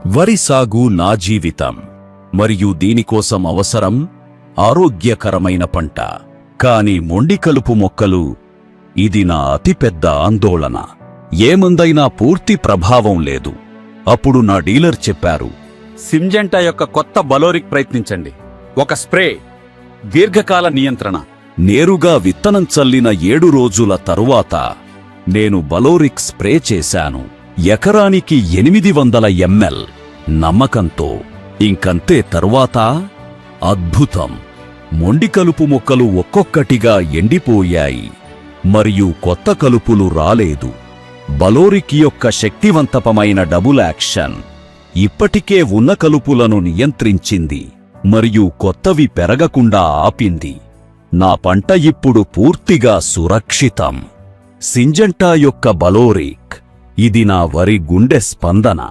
వరి సాగు నా జీవితం, మరియు దీనికోసం అవసరం ఆరోగ్యకరమైన పంట. కాని మొండి కలుపు మొక్కలు, ఇది నా అతిపెద్ద ఆందోళన. ఏ మందైనా పూర్తి ప్రభావం లేదు. అప్పుడు నా డీలర్ చెప్పారు, సింజెంటా యొక్క కొత్త బలోరిక్ ప్రయత్నించండి. ఒక స్ప్రే, దీర్ఘకాల నియంత్రణ. నేరుగా విత్తనం చల్లిన 7 రోజుల తరువాత నేను బలోరిక్ స్ప్రే చేశాను. ఎకరానికి 800 ml. నమ్మకంతో. ఇంకంతే తరువాత అద్భుతం. మొండి కలుపు మొక్కలు ఒక్కొక్కటిగా ఎండిపోయాయి, మరియు కొత్త కలుపులు రాలేదు. బలోరిక్ యొక్క శక్తివంతమైన డబుల్ యాక్షన్ ఇప్పటికే ఉన్న కలుపులను నియంత్రించింది మరియు కొత్తవి పెరగకుండా ఆపింది. నా పంట ఇప్పుడు పూర్తిగా సురక్షితం. సింజెంటా యొక్క బలోరిక్, ఇది నా వరి గుండె స్పందన.